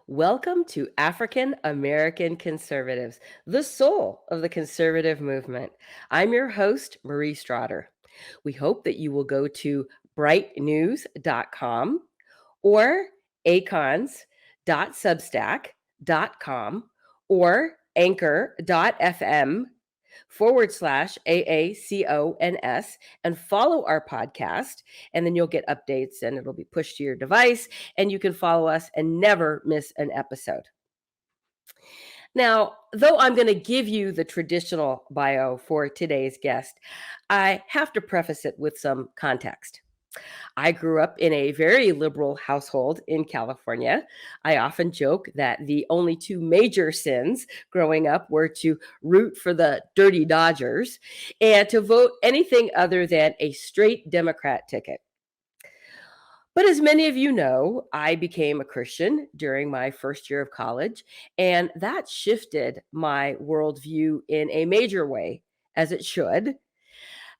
Welcome to African American Conservatives, the soul of the conservative movement. I'm your host, Marie Strader. We hope that you will go to brightnews.com or acons.substack.com or anchor.fm/AACONS and follow our podcast. And then you'll get updates and it'll be pushed to your device. And you can follow us and never miss an episode. Now, though I'm going to give you the traditional bio for today's guest, I have to preface it with some context. I grew up in a very liberal household in California. I often joke that the only two major sins growing up were to root for the dirty Dodgers and to vote anything other than a straight Democrat ticket. But as many of you know, I became a Christian during my first year of college, and that shifted my worldview in a major way, as it should.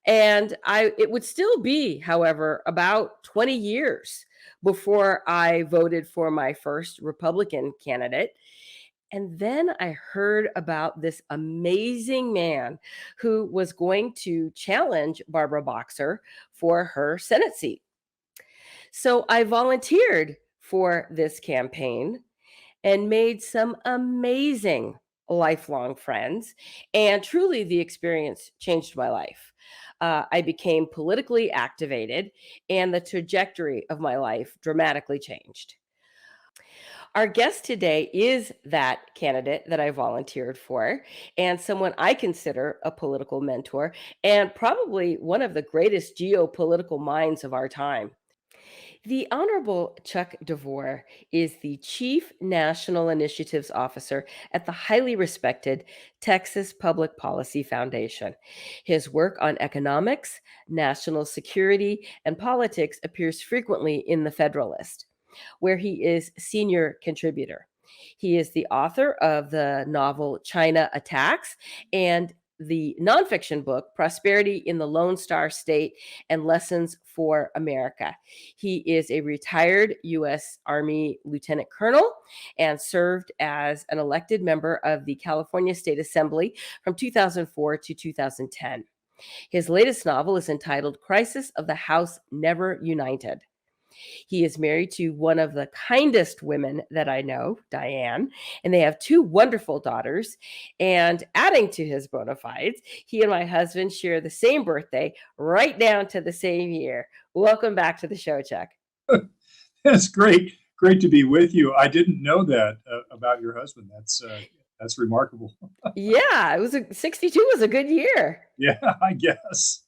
And it would still be, however, about 20 years before I voted for my first Republican candidate. And then I heard about this amazing man who was going to challenge Barbara Boxer for her Senate seat. So I volunteered for this campaign and made some amazing lifelong friends. And truly, the experience changed my life. I became politically activated, and the trajectory of my life dramatically changed. Our guest today is that candidate that I volunteered for, and someone I consider a political mentor, and probably one of the greatest geopolitical minds of our time. The Honorable Chuck DeVore is the Chief National Initiatives Officer at the highly respected Texas Public Policy Foundation. His work on economics, national security, and politics appears frequently in the Federalist, where he is senior contributor. He is the author of the novel China Attacks and the nonfiction book Prosperity in the Lone Star State and Lessons for America. He is a retired U.S. Army Lieutenant Colonel and served as an elected member of the California State Assembly from 2004 to 2010. His latest novel is entitled Crisis of the House Never United. He is married to one of the kindest women that I know, Diane, and they have two wonderful daughters. And adding to his bona fides, he and my husband share the same birthday, right down to the same year. Welcome back to the show, Chuck. That's great. Great to be with you. I didn't know that about your husband. That's remarkable. Yeah, 62 was a good year. Yeah, I guess.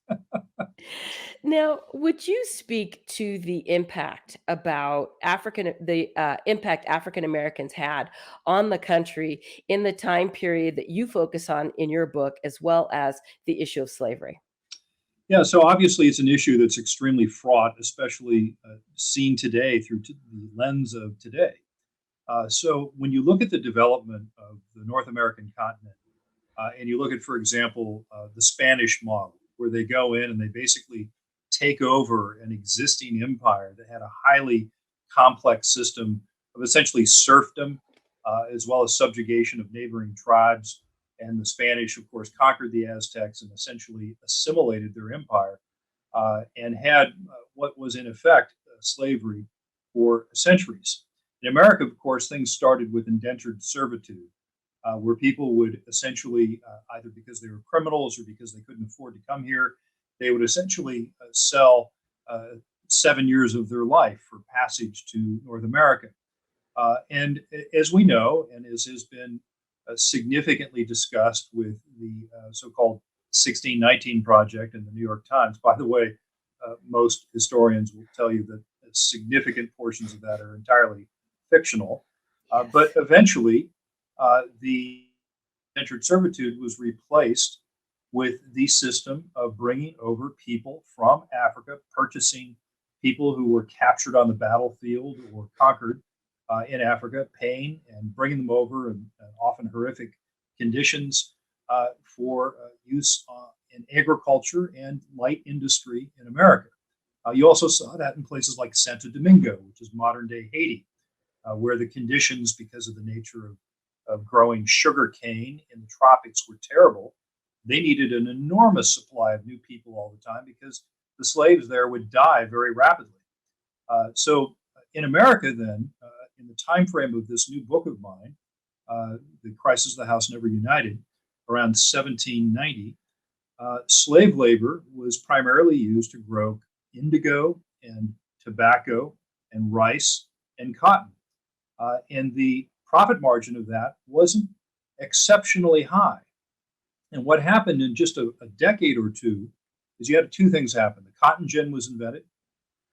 Now, would you speak to the impact African Americans had on the country in the time period that you focus on in your book, as well as the issue of slavery? Yeah, so obviously it's an issue that's extremely fraught, especially seen today through the lens of today. So when you look at the development of the North American continent, and you look at, for example, the Spanish model, where they go in and they basically take over an existing empire that had a highly complex system of essentially serfdom, as well as subjugation of neighboring tribes. And the Spanish, of course, conquered the Aztecs and essentially assimilated their empire and had what was in effect slavery for centuries. In America, of course, things started with indentured servitude, where people would essentially, either because they were criminals or because they couldn't afford to come here, they would essentially sell 7 years of their life for passage to North America. And as we know, and as has been significantly discussed with the so-called 1619 Project in the New York Times. By the way, most historians will tell you that significant portions of that are entirely fictional. Yes. But eventually, the indentured servitude was replaced with the system of bringing over people from Africa, purchasing people who were captured on the battlefield or conquered in Africa, paying and bringing them over in often horrific conditions for use in agriculture and light industry in America. You also saw that in places like Santo Domingo, which is modern day Haiti. where the conditions, because of the nature of growing sugar cane in the tropics, were terrible. They needed an enormous supply of new people all the time because the slaves there would die very rapidly. So in America, then, in the time frame of this new book of mine, The Crisis of the House Never United, around 1790, slave labor was primarily used to grow indigo and tobacco and rice and cotton. And the profit margin of that wasn't exceptionally high. And what happened in just a decade or two is you had two things happen. The cotton gin was invented,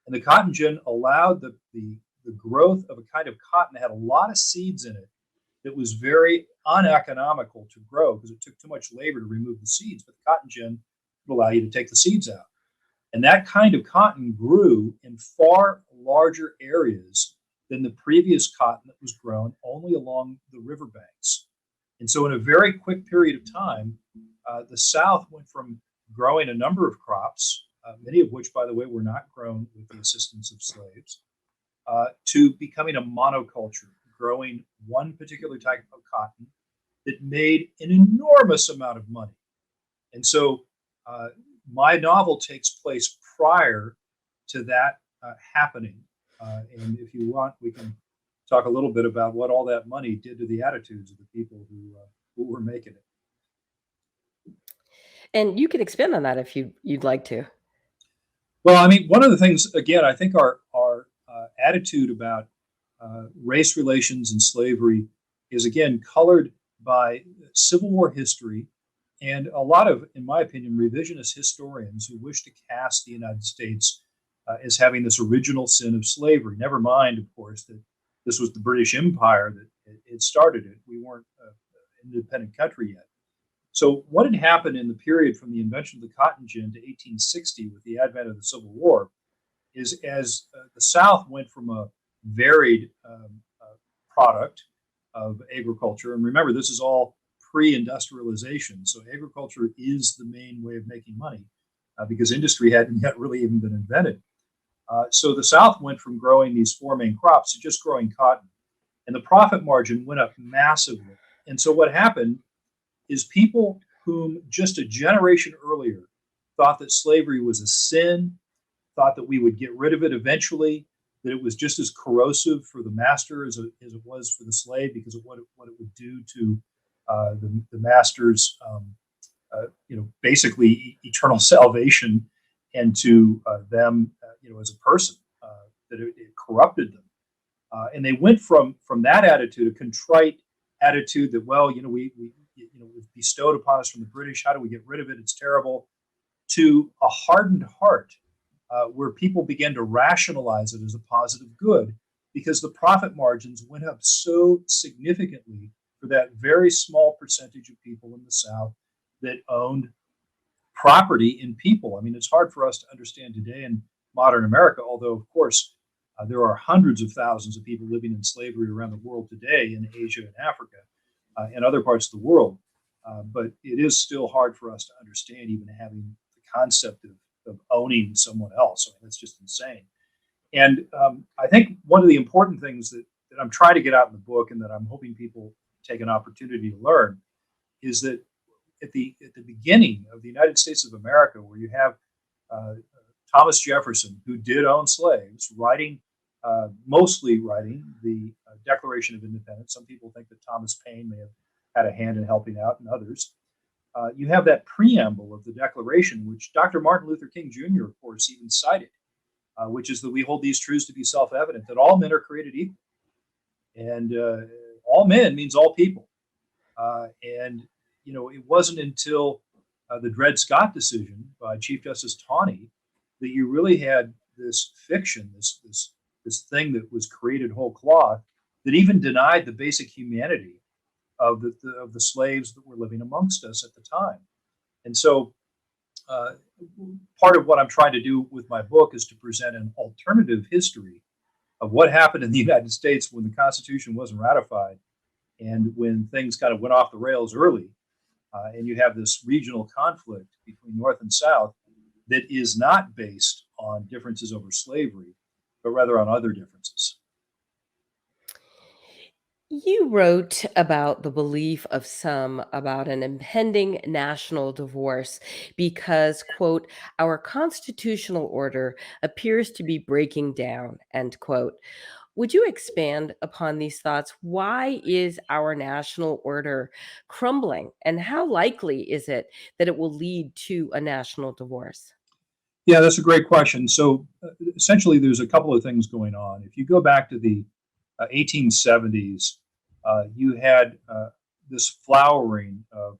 and the cotton gin allowed the growth of a kind of cotton that had a lot of seeds in it that was very uneconomical to grow because it took too much labor to remove the seeds. But the cotton gin would allow you to take the seeds out. And that kind of cotton grew in far larger areas than the previous cotton that was grown only along the riverbanks. And so, in a very quick period of time, the South went from growing a number of crops, many of which, by the way, were not grown with the assistance of slaves, to becoming a monoculture, growing one particular type of cotton that made an enormous amount of money. And so, my novel takes place prior to that happening. And if you want, we can talk a little bit about what all that money did to the attitudes of the people who were making it. And you can expand on that if you'd like to. Well, I mean, one of the things, again, I think our attitude about race relations and slavery is, again, colored by Civil War history and a lot of, in my opinion, revisionist historians who wish to cast the United States as having this original sin of slavery. Never mind, of course, that this was the British Empire that it started it. We weren't an independent country yet. So what had happened in the period from the invention of the cotton gin to 1860 with the advent of the Civil War is as the South went from a varied product of agriculture, and remember, this is all pre-industrialization, so agriculture is the main way of making money because industry hadn't yet really even been invented. So the South went from growing these four main crops to just growing cotton, and the profit margin went up massively. And so what happened is people whom just a generation earlier thought that slavery was a sin, thought that we would get rid of it eventually, that it was just as corrosive for the master as it was for the slave because of what it would do to the master's, basically eternal salvation and to them, as a person, that it corrupted them. And they went from that attitude, a contrite attitude that, well, we was bestowed upon us from the British. How do we get rid of it? It's terrible. To a hardened heart, where people began to rationalize it as a positive good because the profit margins went up so significantly for that very small percentage of people in the South that owned property in people. I mean, it's hard for us to understand today in modern America, although, of course, there are hundreds of thousands of people living in slavery around the world today in Asia and Africa and other parts of the world. But it is still hard for us to understand even having the concept of owning someone else. I mean, that's just insane. And I think one of the important things that I'm trying to get out in the book and that I'm hoping people take an opportunity to learn is that at the beginning of the United States of America, where you have Thomas Jefferson, who did own slaves, mostly writing the Declaration of Independence. Some people think that Thomas Paine may have had a hand in helping out, and others. You have that preamble of the Declaration, which Dr. Martin Luther King Jr., of course, even cited, which is that we hold these truths to be self-evident, that all men are created equal. And all men means all people. And it wasn't until the Dred Scott decision by Chief Justice Taney that you really had this fiction, this thing that was created whole cloth, that even denied the basic humanity of the slaves that were living amongst us at the time. And so part of what I'm trying to do with my book is to present an alternative history of what happened in the United States when the Constitution wasn't ratified and when things kind of went off the rails early. And you have this regional conflict between North and South that is not based on differences over slavery, but rather on other differences. You wrote about the belief of some about an impending national divorce because, quote, our constitutional order appears to be breaking down, end quote. Would you expand upon these thoughts? Why is our national order crumbling, and how likely is it that it will lead to a national divorce? Yeah, that's a great question. So essentially, there's a couple of things going on. If you go back to the 1870s, you had this flowering of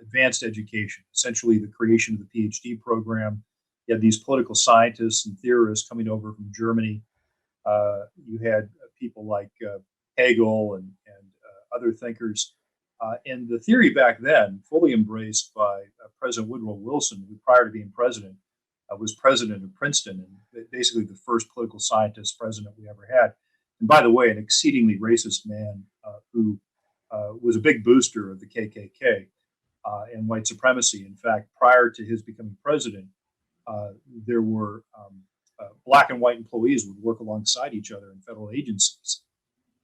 advanced education, essentially the creation of the PhD program. You had these political scientists and theorists coming over from Germany. You had people like Hegel and other thinkers. And the theory back then, fully embraced by President Woodrow Wilson, who prior to being president, was president of Princeton and basically the first political scientist president we ever had. And by the way, an exceedingly racist man who was a big booster of the KKK and white supremacy. In fact, prior to his becoming president, uh, there were black and white employees would work alongside each other in federal agencies.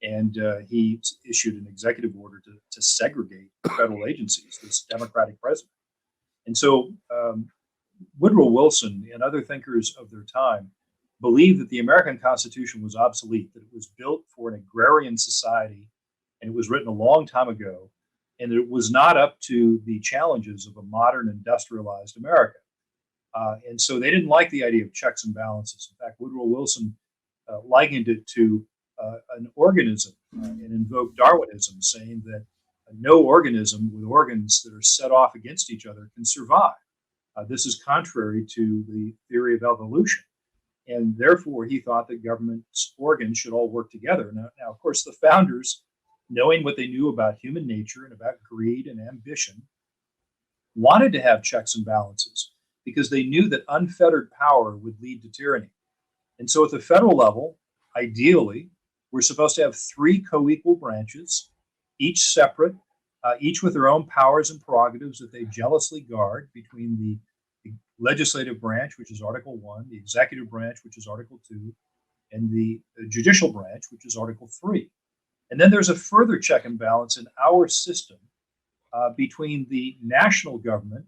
And he issued an executive order to segregate federal agencies, this Democratic president. And so Woodrow Wilson and other thinkers of their time believed that the American Constitution was obsolete, that it was built for an agrarian society and it was written a long time ago, and that it was not up to the challenges of a modern industrialized America. And so they didn't like the idea of checks and balances. In fact, Woodrow Wilson likened it to an organism and invoked Darwinism, saying that no organism with organs that are set off against each other can survive. This is contrary to the theory of evolution. And therefore, he thought that government's organs should all work together. Now, of course, the founders, knowing what they knew about human nature and about greed and ambition, wanted to have checks and balances because they knew that unfettered power would lead to tyranny. And so, at the federal level, ideally, we're supposed to have three co equal branches, each separate, each with their own powers and prerogatives that they jealously guard between the legislative branch, which is Article 1, the executive branch, which is Article 2, and the judicial branch, which is Article 3. And then there's a further check and balance in our system between the national government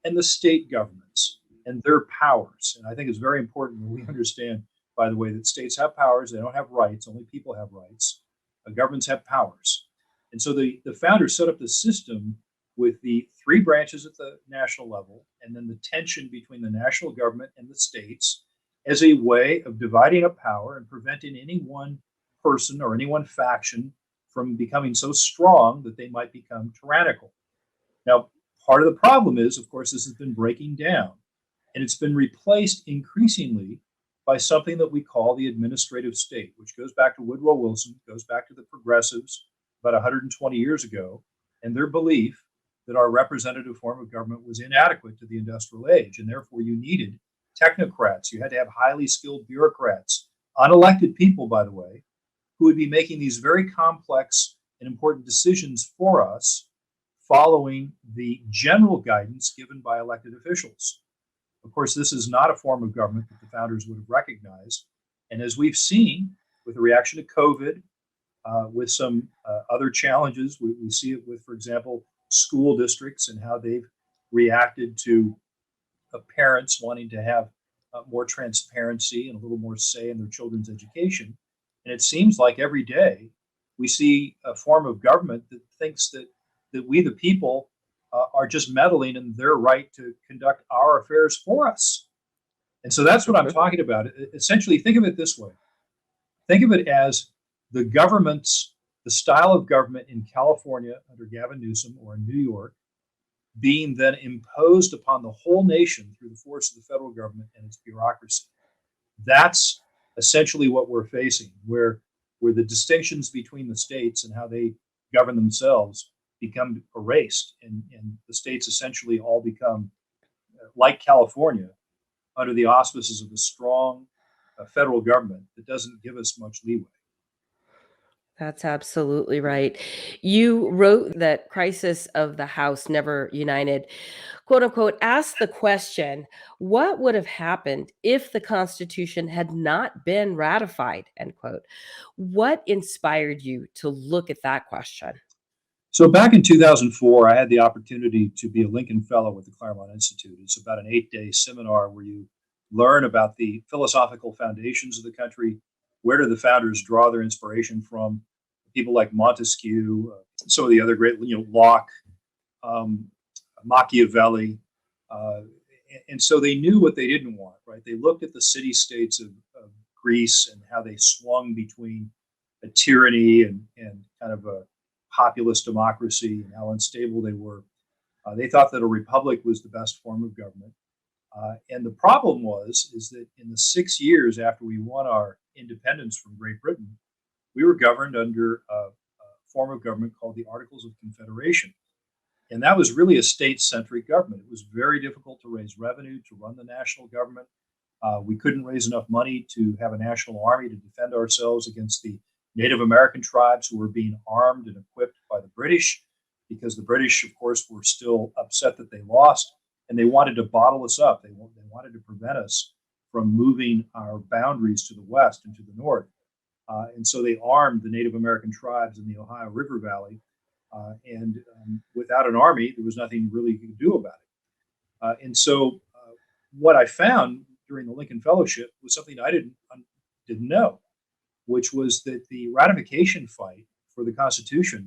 and the state governments and their powers. And I think it's very important that we understand, by the way, that states have powers, they don't have rights, only people have rights. Governments have powers. And so the founders set up the system with the three branches at the national level and then the tension between the national government and the states as a way of dividing up power and preventing any one person or any one faction from becoming so strong that they might become tyrannical. Now, part of the problem is, of course, this has been breaking down and it's been replaced increasingly by something that we call the administrative state, which goes back to Woodrow Wilson, goes back to the progressives about 120 years ago, and their belief that our representative form of government was inadequate to the industrial age, and therefore you needed technocrats. You had to have highly skilled bureaucrats, unelected people, by the way, who would be making these very complex and important decisions for us, following the general guidance given by elected officials. Of course, this is not a form of government that the founders would have recognized. And as we've seen with the reaction to COVID, with some other challenges, we see it with, for example, school districts and how they've reacted to parents wanting to have more transparency and a little more say in their children's education. And it seems like every day we see a form of government that thinks that we, the people, are just meddling in their right to conduct our affairs for us. And so that's what I'm talking about. Essentially, think of it this way. Think of it as the government's, the style of government in California under Gavin Newsom or in New York being then imposed upon the whole nation through the force of the federal government and its bureaucracy. That's essentially what we're facing, where the distinctions between the states and how they govern themselves become erased, and the states essentially all become like California under the auspices of a strong federal government that doesn't give us much leeway. That's absolutely right. You wrote that crisis of the House never united, quote unquote, asked the question, what would have happened if the Constitution had not been ratified, end quote. What inspired you to look at that question? So back in 2004, I had the opportunity to be a Lincoln Fellow with the Claremont Institute. It's about an 8-day seminar where you learn about the philosophical foundations of the country. Where do the founders draw their inspiration from? People like Montesquieu, some of the other great, Locke, um, Machiavelli. Uh, and so they knew what they didn't want, right? They looked at the city states of Greece and how they swung between a tyranny and kind of a populist democracy and how unstable they were. They thought that a republic was the best form of government. And the problem is that in the 6 years after we won our independence from Great Britain, we were governed under a form of government called the Articles of Confederation. And that was really a state-centric government. It was very difficult to raise revenue, to run the national government. We couldn't raise enough money to have a national army to defend ourselves against the Native American tribes who were being armed and equipped by the British, because the British, of course, were still upset that they lost, and they wanted to bottle us up. They wanted to prevent us from moving our boundaries to the west and to the north. And so they armed the Native American tribes in the Ohio River Valley. And without an army, there was nothing really you could do about it. And so what I found during the Lincoln Fellowship was something I didn't know, which was that the ratification fight for the Constitution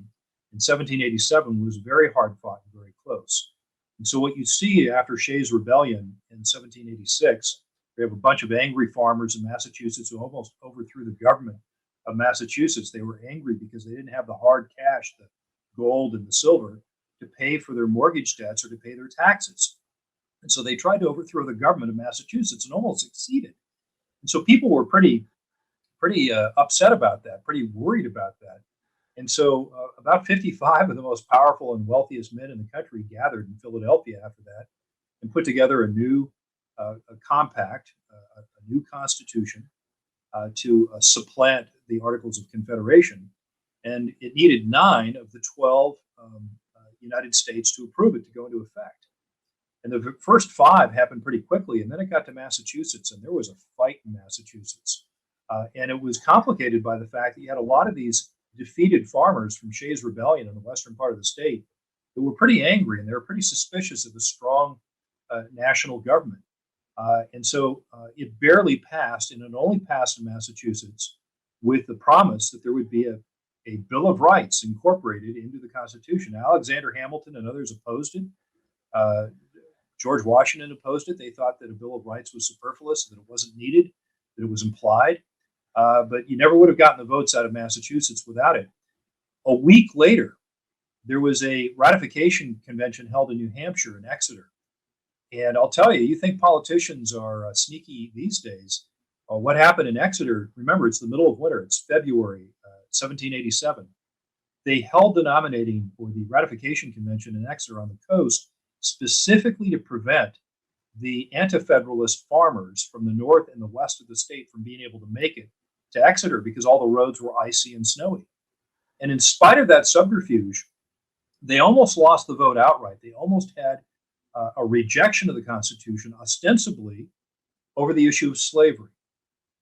in 1787 was very hard fought and very close. And so what you see after Shays' Rebellion in 1786, we have a bunch of angry farmers in Massachusetts who almost overthrew the government of Massachusetts. They were angry because they didn't have the hard cash, the gold and the silver, to pay for their mortgage debts or to pay their taxes. And so they tried to overthrow the government of Massachusetts and almost succeeded. And so people were pretty upset about that, pretty worried about that. And so about 55 of the most powerful and wealthiest men in the country gathered in Philadelphia after that and put together a new a compact, a new constitution to supplant the Articles of Confederation. And it needed 9 of the 12 United States to approve it to go into effect. And the first 5 happened pretty quickly. And then it got to Massachusetts, and there was a fight in Massachusetts. And it was complicated by the fact that you had a lot of these defeated farmers from Shays' Rebellion in the western part of the state that were pretty angry, and they were pretty suspicious of a strong national government. And so it barely passed, and it only passed in Massachusetts with the promise that there would be a Bill of Rights incorporated into the Constitution. Alexander Hamilton and others opposed it. George Washington opposed it. They thought that a Bill of Rights was superfluous, that it wasn't needed, that it was implied. But you never would have gotten the votes out of Massachusetts without it. A week later, there was a ratification convention held in New Hampshire in Exeter. And I'll tell you, you think politicians are sneaky these days. What happened in Exeter, remember, it's the middle of winter, it's February 1787. They held the nominating for the ratification convention in Exeter on the coast specifically to prevent the anti-federalist farmers from the north and the west of the state from being able to make it to Exeter because all the roads were icy and snowy. And in spite of that subterfuge, they almost lost the vote outright. They almost had a rejection of the Constitution, ostensibly over the issue of slavery.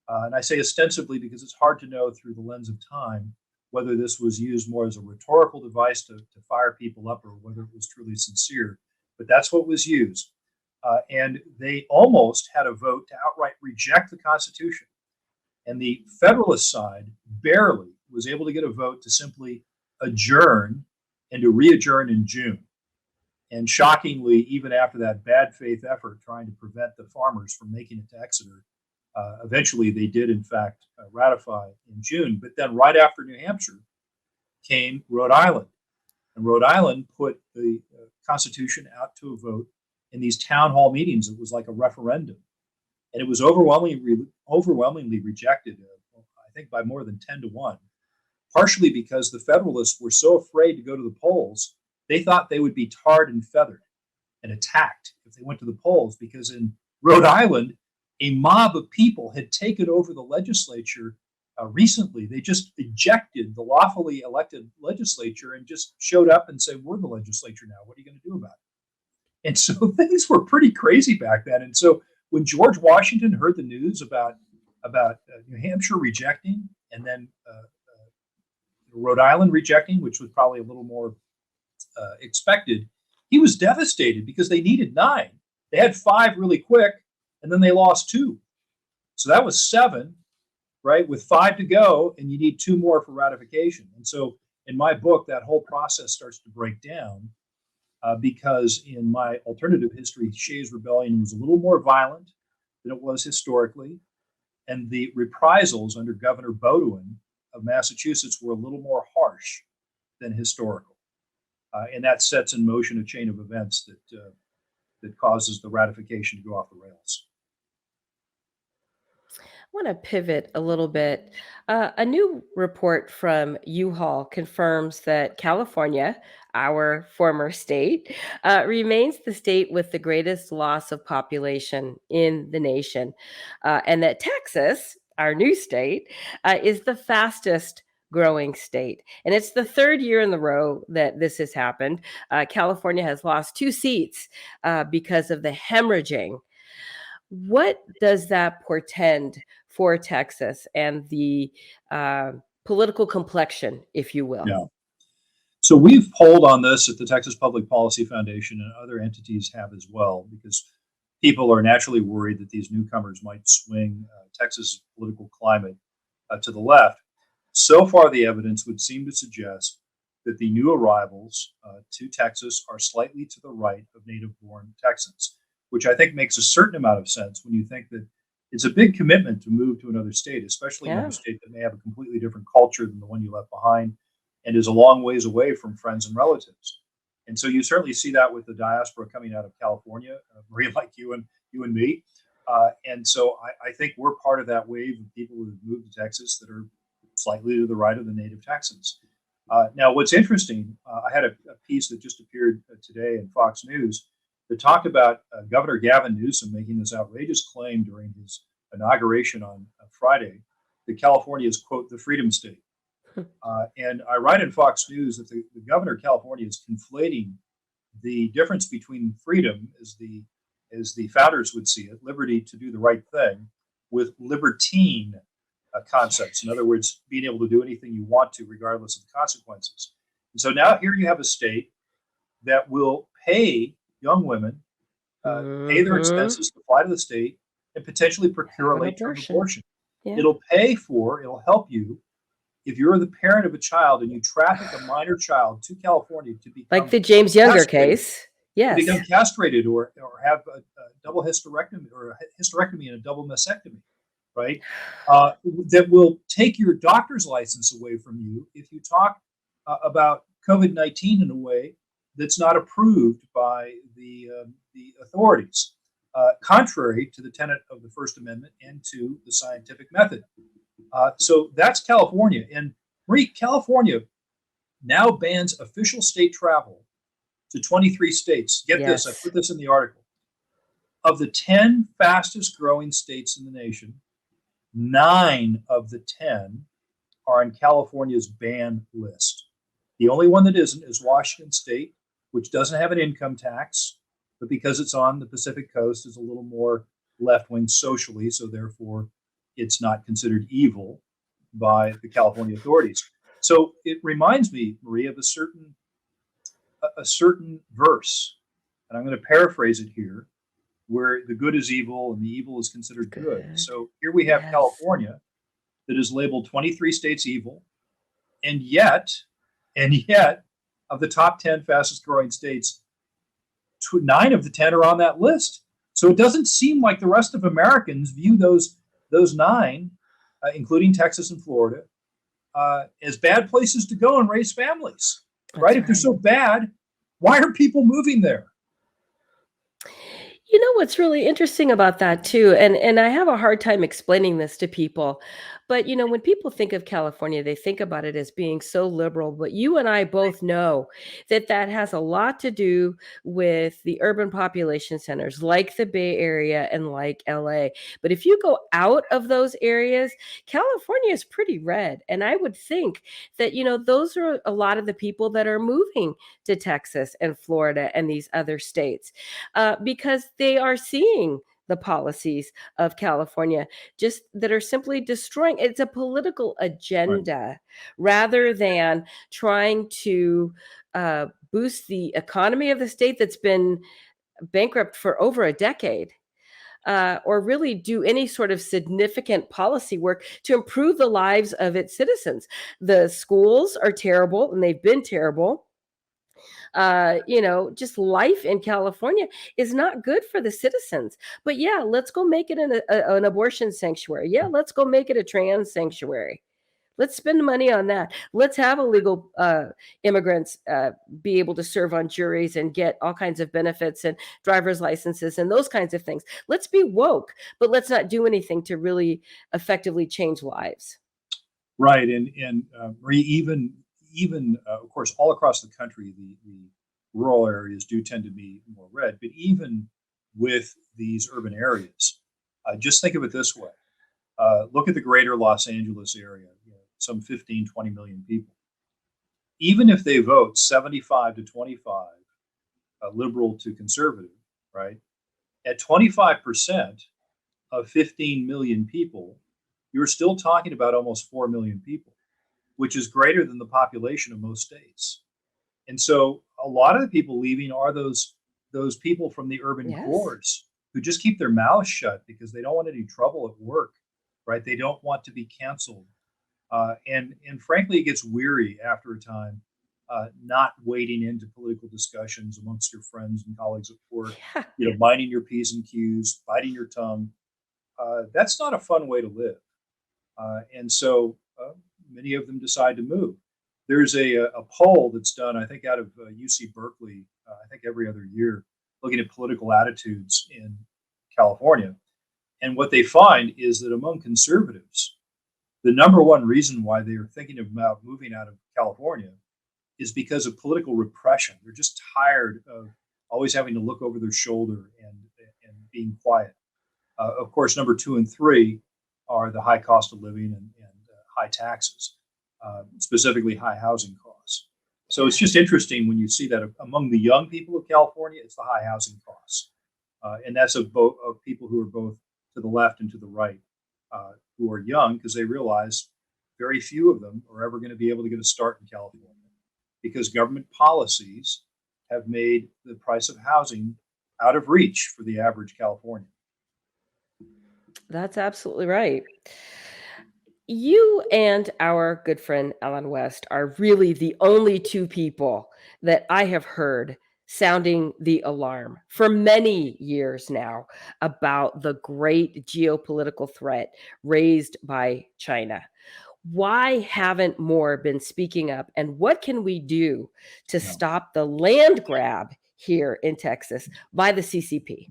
And I say ostensibly because it's hard to know through the lens of time whether this was used more as a rhetorical device to fire people up or whether it was truly sincere. But that's what was used. And they almost had a vote to outright reject the Constitution. And the Federalist side barely was able to get a vote to simply adjourn and to re-adjourn in June. And shockingly, even after that bad faith effort trying to prevent the farmers from making it to Exeter, eventually they did, in fact, ratify in June. But then right after New Hampshire came Rhode Island. And Rhode Island put the Constitution out to a vote in these town hall meetings. It was like a referendum. And it was overwhelmingly rejected, I think by more than 10 to 1, partially because the Federalists were so afraid to go to the polls. They thought they would be tarred and feathered and attacked if they went to the polls, because in Rhode Island, a mob of people had taken over the legislature recently. They just ejected the lawfully elected legislature and just showed up and said, "We're the legislature now. What are you going to do about it?" And so things were pretty crazy back then. And so when George Washington heard the news about New Hampshire rejecting, and then Rhode Island rejecting, which was probably a little more expected, he was devastated because they needed 9. They had 5 really quick, and then they lost 2. So that was 7, right? With 5 to go, and you need 2 more for ratification. And so in my book, that whole process starts to break down because in my alternative history, Shays' Rebellion was a little more violent than it was historically. And the reprisals under Governor Baudouin of Massachusetts were a little more harsh than historical. And that sets in motion a chain of events that causes the ratification to go off the rails. I want to pivot a little bit. A new report from U-Haul confirms that California, our former state, remains the state with the greatest loss of population in the nation, and that Texas, our new state, is the fastest growing state. And it's the 3rd year in the row that this has happened. California has lost 2 seats because of the hemorrhaging. What does that portend for Texas and the political complexion, if you will? Yeah. So we've polled on this at the Texas Public Policy Foundation, and other entities have as well, because people are naturally worried that these newcomers might swing Texas political climate to the left. So far, the evidence would seem to suggest that the new arrivals to Texas are slightly to the right of native-born Texans, which I think makes a certain amount of sense when you think that it's a big commitment to move to another state, especially another state that may have a completely different culture than the one you left behind and is a long ways away from friends and relatives. And so you certainly see that with the diaspora coming out of California, Maria, like you and me. And so I think we're part of that wave of people who have moved to Texas that are slightly to the right of the native Texans. Now, what's interesting, I had a piece that just appeared today in Fox News that talked about Governor Gavin Newsom making this outrageous claim during his inauguration on Friday that California is, quote, the freedom state. And I write in Fox News that the governor of California is conflating the difference between freedom, as the founders would see it, liberty to do the right thing, with libertine concepts. In other words, being able to do anything you want to, regardless of the consequences. And so now here you have a state that will pay young women, pay their expenses to fly to the state, and potentially procure a late-term abortion. Yeah. It'll help you if you're the parent of a child and you traffic a minor child to California to become like the James Younger case. Yes. To become castrated or have a double hysterectomy or a hysterectomy and a double mastectomy, right? That will take your doctor's license away from you if you talk about COVID-19 in a way that's not approved by the authorities, contrary to the tenet of the First Amendment and to the scientific method. So that's California. And Marie, California now bans official state travel to 23 states. Get this, I put this in the article. Of the 10 fastest growing states in the nation, 9 of the 10 are on California's ban list. The only one that isn't is Washington State, which doesn't have an income tax, but because it's on the Pacific coast, is a little more left-wing socially, so therefore it's not considered evil by the California authorities. So it reminds me, Marie, of a certain verse, and I'm going to paraphrase it here, where the good is evil and the evil is considered good. So here we have California that is labeled 23 states evil, and yet, of the top 10 fastest growing states, 9 of the 10 are on that list. So it doesn't seem like the rest of Americans view those 9, including Texas and Florida, as bad places to go and raise families, right? If they're so bad, why are people moving there? You know what's really interesting about that too, and I have a hard time explaining this to people, but when people think of California, they think about it as being so liberal, but you and I both know that that has a lot to do with the urban population centers like the Bay Area and like LA. But if you go out of those areas, California is pretty red, and I would think that those are a lot of the people that are moving to Texas and Florida and these other states because they are seeing the policies of California just that are simply destroying. It's a political Right. agenda rather than trying to boost the economy of the state that's been bankrupt for over a decade. Or really do any sort of significant policy work to improve the lives of its citizens. The schools are terrible and they've been terrible. Just life in California is not good for the citizens. But yeah, let's go make it an abortion sanctuary. Yeah, let's go make it a trans sanctuary. Let's spend money on that. Let's have illegal immigrants be able to serve on juries and get all kinds of benefits and driver's licenses and those kinds of things. Let's be woke, but let's not do anything to really effectively change lives. Right, and Marie, even of course, all across the country, the rural areas do tend to be more red. But even with these urban areas, just think of it this way: look at the greater Los Angeles area, some 15, 20 million people. Even if they vote 75 to 25, liberal to conservative, right? At 25% of 15 million people, you're still talking about almost 4 million people, which is greater than the population of most states. And so a lot of the people leaving are those people from the urban Yes. cores who just keep their mouths shut because they don't want any trouble at work, right? They don't want to be canceled. And frankly, it gets weary after a time, not wading into political discussions amongst your friends and colleagues at work, Yeah. minding your P's and Q's, biting your tongue. That's not a fun way to live. And so many of them decide to move. There's a poll that's done, I think, out of UC Berkeley, I think every other year, looking at political attitudes in California. And what they find is that among conservatives, the number one reason why they are thinking about moving out of California is because of political repression. They're just tired of always having to look over their shoulder and being quiet. Of course, number two and three are the high cost of living and high taxes, specifically high housing costs. So it's just Yes. interesting when you see that among the young people of California, it's the high housing costs, and that's of people who are both to the left and to the right, who are young because they realize very few of them are ever going to be able to get a start in California because government policies have made the price of housing out of reach for the average Californian. That's absolutely right. You and our good friend Ellen West are really the only two people that I have heard sounding the alarm for many years now about the great geopolitical threat raised by China. Why haven't more been speaking up? And what can we do to Yeah. stop the land grab here in Texas by the CCP?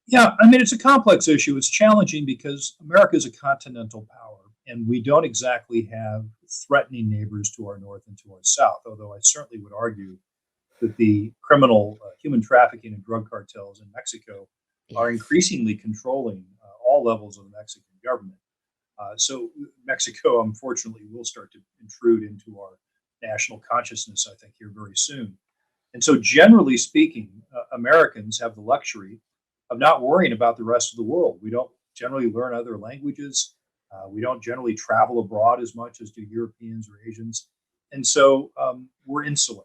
Yeah, I mean, it's a complex issue. It's challenging because America is a continental power, and we don't exactly have threatening neighbors to our north and to our south. Although I certainly would argue that the criminal human trafficking and drug cartels in Mexico are Yes. increasingly controlling all levels of the Mexican government. So Mexico, unfortunately, will start to intrude into our national consciousness, I think, here very soon. And so, generally speaking, Americans have the luxury of not worrying about the rest of the world. We don't generally learn other languages. We don't generally travel abroad as much as do Europeans or Asians. And so we're insular.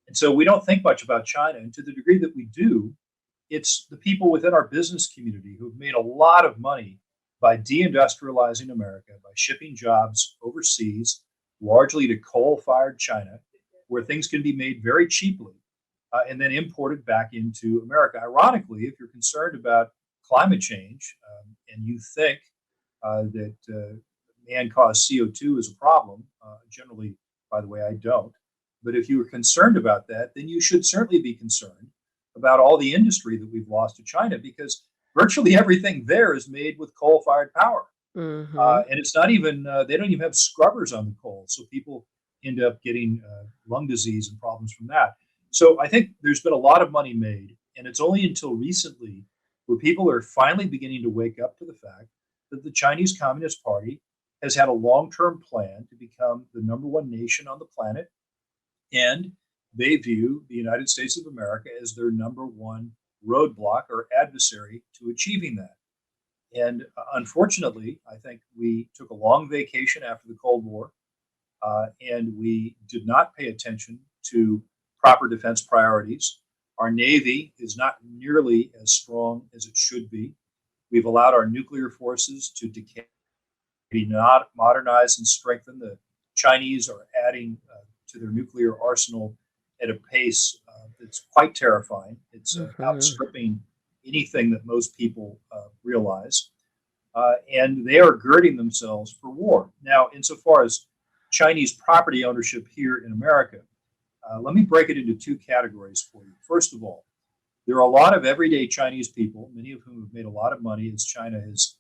And so we don't think much about China. And to the degree that we do, it's the people within our business community who've made a lot of money by deindustrializing America, by shipping jobs overseas, largely to coal fired China, where things can be made very cheaply and then imported back into America. Ironically, if you're concerned about climate change and you think that man caused CO2 is a problem, generally, by the way, I don't. But if you are concerned about that, then you should certainly be concerned about all the industry that we've lost to China, because virtually everything there is made with coal-fired power. Hmm. And it's not even, they don't even have scrubbers on the coal. So people end up getting lung disease and problems from that. So I think there's been a lot of money made. And it's only until recently where people are finally beginning to wake up to the fact that the Chinese Communist Party has had a long term plan to become the number one nation on the planet. And they view the United States of America as their number one roadblock or adversary to achieving that. And unfortunately, I think we took a long vacation after the Cold War, and we did not pay attention to proper defense priorities. Our Navy is not nearly as strong as it should be. We've allowed our nuclear forces to decay, be not modernized and strengthened. The Chinese are adding to their nuclear arsenal at a pace that's quite terrifying. It's Hmm. outstripping anything that most people realize. And they are girding themselves for war. Now, insofar as Chinese property ownership here in America, let me break it into two categories for you. First of all, there are a lot of everyday Chinese people, many of whom have made a lot of money as China has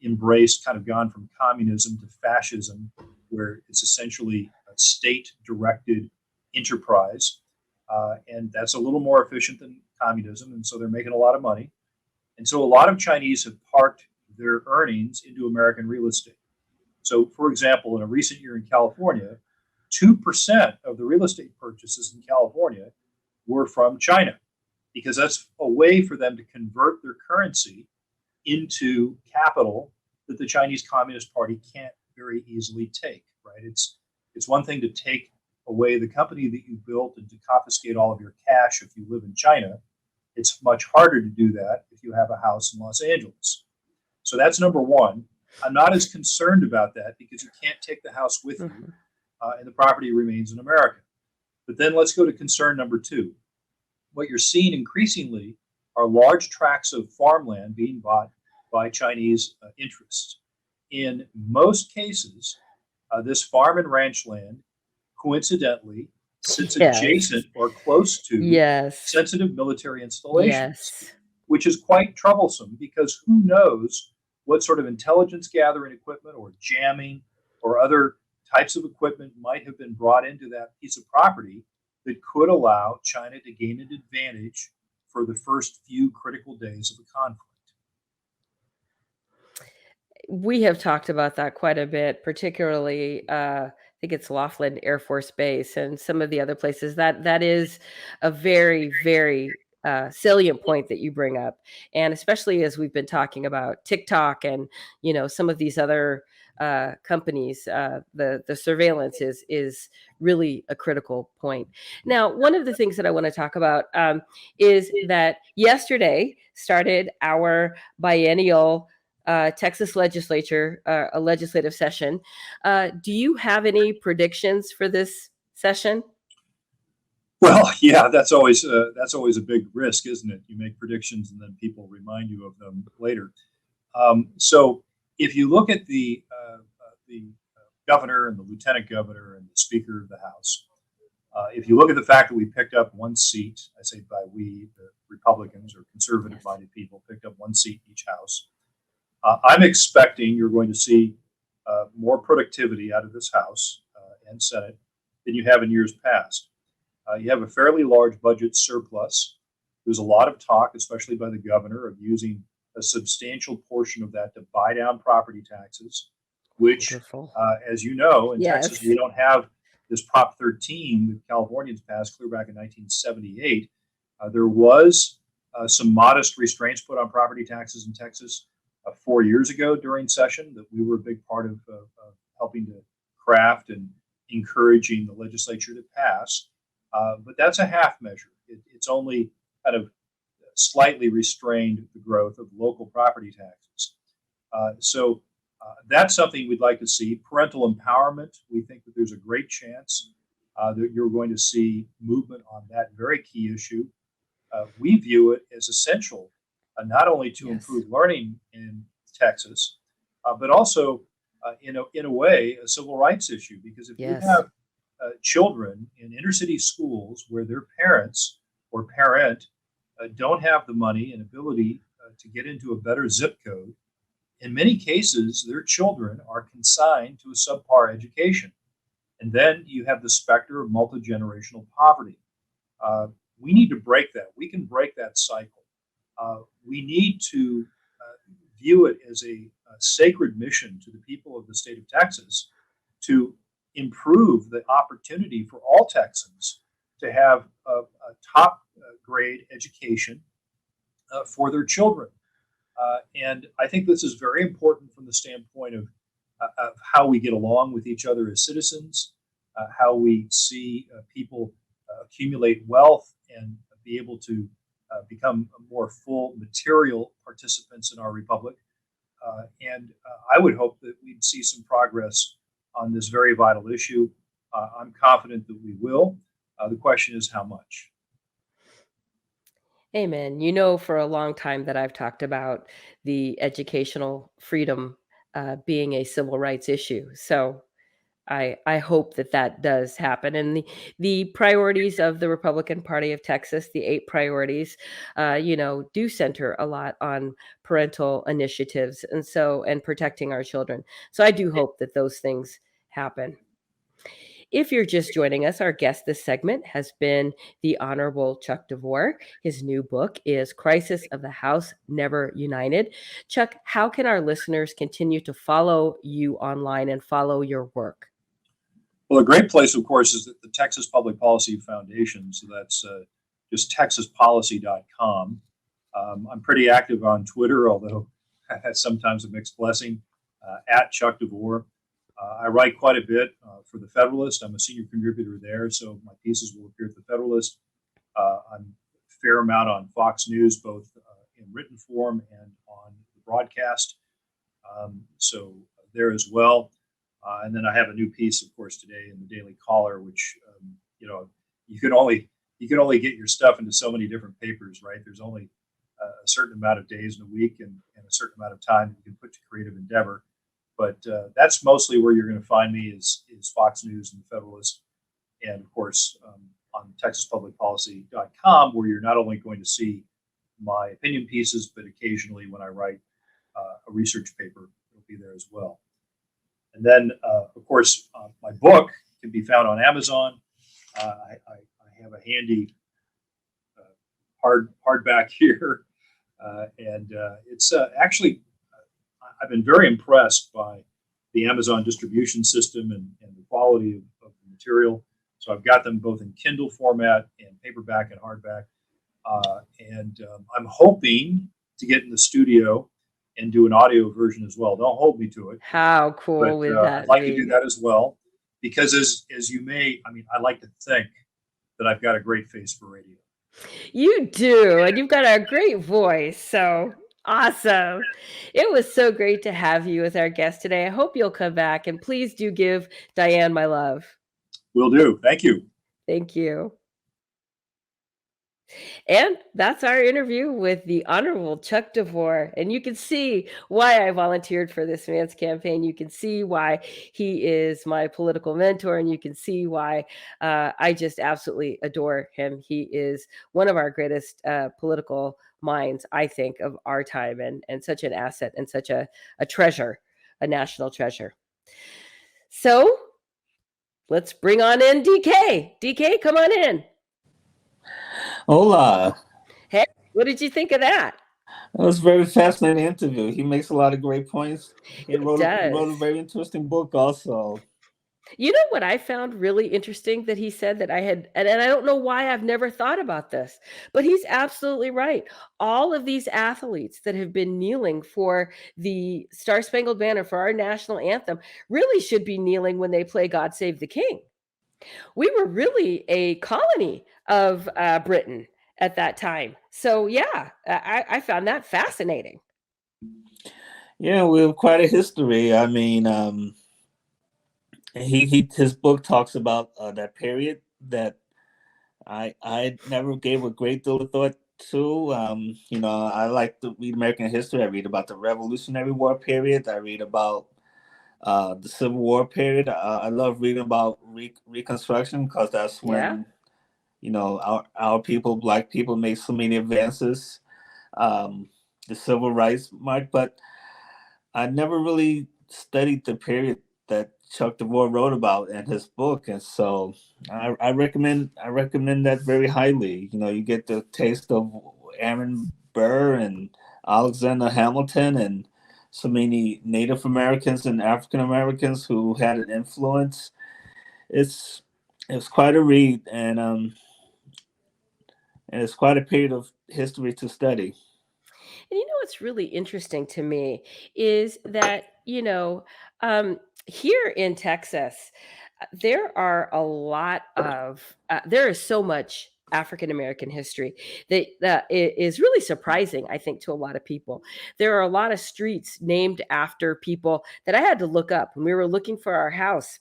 embraced, kind of gone from communism to fascism, where it's essentially a state directed enterprise. And that's a little more efficient than communism. And so they're making a lot of money. And so a lot of Chinese have parked their earnings into American real estate. So, for example, in a recent year in California, 2% of the real estate purchases in California were from China, because that's a way for them to convert their currency into capital that the Chinese Communist Party can't very easily take, right? It's one thing to take away the company that you built and to confiscate all of your cash if you live in China. It's much harder to do that if you have a house in Los Angeles. So that's number one. I'm not as concerned about that because you can't take the house with you, Hmm. and the property remains in America. But then let's go to concern number two. What you're seeing increasingly are large tracts of farmland being bought by Chinese interests. In most cases, this farm and ranch land coincidentally sits Yes. adjacent or close to Yes. sensitive military installations, Yes. which is quite troublesome because who knows what sort of intelligence gathering equipment or jamming or other types of equipment might have been brought into that piece of property that could allow China to gain an advantage for the first few critical days of the conflict. We have talked about that quite a bit, particularly, I think it's Laughlin Air Force Base and some of the other places. That is a very, very salient point that you bring up, and especially as we've been talking about TikTok and some of these other companies, the surveillance is really a critical point. Now, one of the things that I want to talk about is that yesterday started our biennial Texas legislature, a legislative session. Do you have any predictions for this session? Well, yeah, that's always a big risk, isn't it? You make predictions and then people remind you of them later. So if you look at the governor and the lieutenant governor and the speaker of the House, if you look at the fact that we picked up one seat, I say by we, the Republicans or Yes. conservative-minded people picked up one seat in each House. I'm expecting you're going to see more productivity out of this House and Senate than you have in years past. You have a fairly large budget surplus. There's a lot of talk, especially by the governor, of using a substantial portion of that to buy down property taxes, which, Wonderful. as you know, in Texas, Yes. we don't have this Prop 13 that Californians passed clear back in 1978. There was some modest restraints put on property taxes in Texas 4 years ago during session that we were a big part of helping to craft and encouraging the legislature to pass. But that's a half measure. It's only kind of slightly restrained the growth of local property taxes. So that's something we'd like to see. Parental empowerment, we think that there's a great chance that you're going to see movement on that very key issue. We view it as essential, not only to Yes. improve learning in Texas, but also, in a way, a civil rights issue. Because if you Yes. have children in inner city schools where their parents or parent don't have the money and ability to get into a better zip code. In many cases, their children are consigned to a subpar education. And then you have the specter of multi generational poverty. Uh, we need to break that. We can break that cycle. We need to view it as a sacred mission to the people of the state of Texas to improve the opportunity for all Texans to have a top grade education for their children. And I think this is very important from the standpoint of how we get along with each other as citizens, how we see people accumulate wealth and be able to become more full material participants in our republic. And I would hope that we'd see some progress on this very vital issue. I'm confident that we will. The question is how much. Amen. For a long time that I've talked about the educational freedom being a civil rights issue. So I hope that that does happen. And the priorities of the Republican Party of Texas, the 8 priorities, do center a lot on parental initiatives and protecting our children. So I do hope that those things happen. If you're just joining us, our guest this segment has been the Honorable Chuck DeVore. His new book is Crisis of the House Never United. Chuck, how can our listeners continue to follow you online and follow your work? Well, a great place, of course, is the Texas Public Policy Foundation. So that's just texaspolicy.com. I'm pretty active on Twitter, although that's sometimes a mixed blessing, at Chuck DeVore. I write quite a bit for The Federalist. I'm a senior contributor there, so my pieces will appear at The Federalist. I'm a fair amount on Fox News, both in written form and on the broadcast. So there as well. And then I have a new piece, of course, today in the Daily Caller, which you can only get your stuff into so many different papers, right? There's only a certain amount of days in a week and a certain amount of time that you can put to creative endeavor. But that's mostly where you're going to find me is Fox News and the Federalist, and of course on TexasPublicPolicy.com, where you're not only going to see my opinion pieces, but occasionally when I write a research paper, it'll be there as well. And then, of course, my book can be found on Amazon. I have a handy hardback here, and it's actually, I've been very impressed by the Amazon distribution system and the quality of the material. So I've got them both in Kindle format and paperback and hardback. And I'm hoping to get in the studio and do an audio version as well. Don't hold me to it. How cool But would that I'd like be? to do that as well, because as you may, I like to think that I've got a great face for radio. You do, and you've got a great voice. So awesome. It was so great to have you as our guest today. I hope you'll come back, and please do give Diane my love. Will do. Thank you. Thank you. And that's our interview with the Honorable Chuck DeVore. And you can see why I volunteered for this man's campaign. You can see why he is my political mentor. And you can see why I just absolutely adore him. He is one of our greatest political minds, I think, of our time, and such an asset and such a treasure, a national treasure. So let's bring on in DK. DK, come on in. Hola. Hey, what did you think of that? It was a very fascinating interview. He makes a lot of great points. He wrote does. a very interesting book also. You know what I found really interesting that he said that I had, and I don't know why I've never thought about this, but he's absolutely right. All of these athletes that have been kneeling for the Star Spangled Banner, for our national anthem, really should be kneeling when they play God Save the King. We were really a colony of Britain at that time. So yeah, I found that fascinating. Yeah, we have quite a history. I mean, his book talks about that period that I never gave a great deal of thought to. I like to read American history. I read about the Revolutionary War period. I read about the Civil War period. I love reading about Reconstruction, because that's when our people, Black people, made so many advances, the civil rights march, but I never really studied the period that Chuck DeVore wrote about in his book, and so I recommend that very highly. You get the taste of Aaron Burr and Alexander Hamilton and so many Native Americans and African Americans who had an influence. It's quite a read, and it's quite a period of history to study. And what's really interesting to me is that, here in Texas, there are a lot of, there is so much African American history that is really surprising, I think, to a lot of people. There are a lot of streets named after people that I had to look up when we were looking for our house.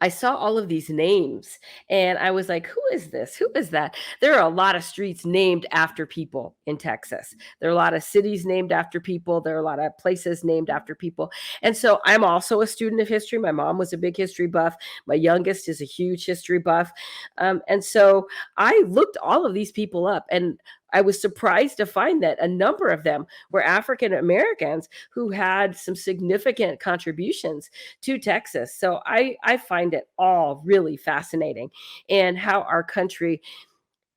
I saw all of these names and I was like, who is this? Who is that? There are a lot of streets named after people in Texas. There are a lot of cities named after people. There are a lot of places named after people. And so I'm also a student of history. My mom was a big history buff. My youngest is a huge history buff. And so I looked all of these people up, and I was surprised to find that a number of them were African Americans who had some significant contributions to Texas. So I find it all really fascinating, and how our country,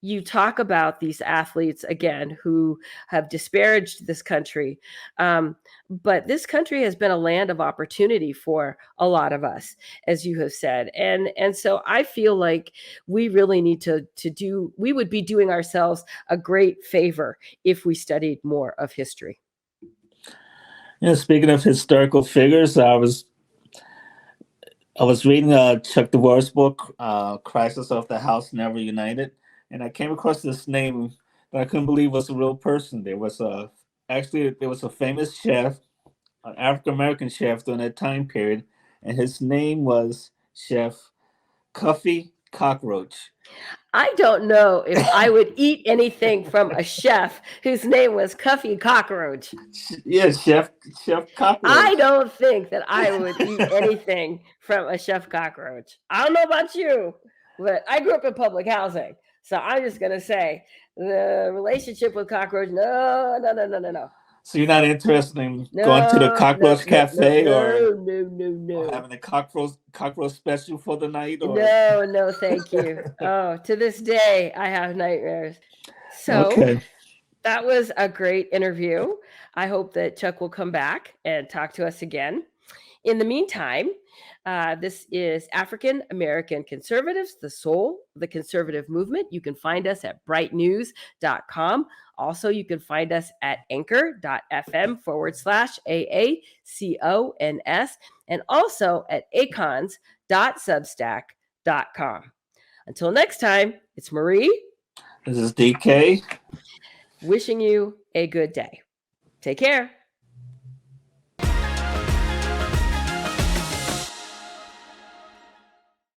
you talk about these athletes again who have disparaged this country. But this country has been a land of opportunity for a lot of us, as you have said. And so I feel like we really need we would be doing ourselves a great favor if we studied more of history. Speaking of historical figures, I was reading Chuck DeVore's book, Crisis of the House Never United, and I came across this name that I couldn't believe was a real person. There was a famous chef, an African American chef during that time period, and his name was Chef Cuffy Cockroach. I don't know if I would eat anything from a chef whose name was Cuffy Cockroach. Yeah, Chef Cockroach. I don't think that I would eat anything from a Chef Cockroach. I don't know about you, but I grew up in public housing. So I'm just going to say the relationship with cockroach, no, no, no, no, no, no. So you're not interested in going to the Cockroach Cafe or no. having a cockroach special for the night? Or? No, thank you. Oh, to this day, I have nightmares. So okay. That was a great interview. I hope that Chuck will come back and talk to us again. In the meantime, this is African American Conservatives, the soul of the conservative movement. You can find us at brightnews.com. Also, you can find us at anchor.fm/AACONS, and also at acons.substack.com. Until next time, it's Marie. This is DK. Wishing you a good day. Take care.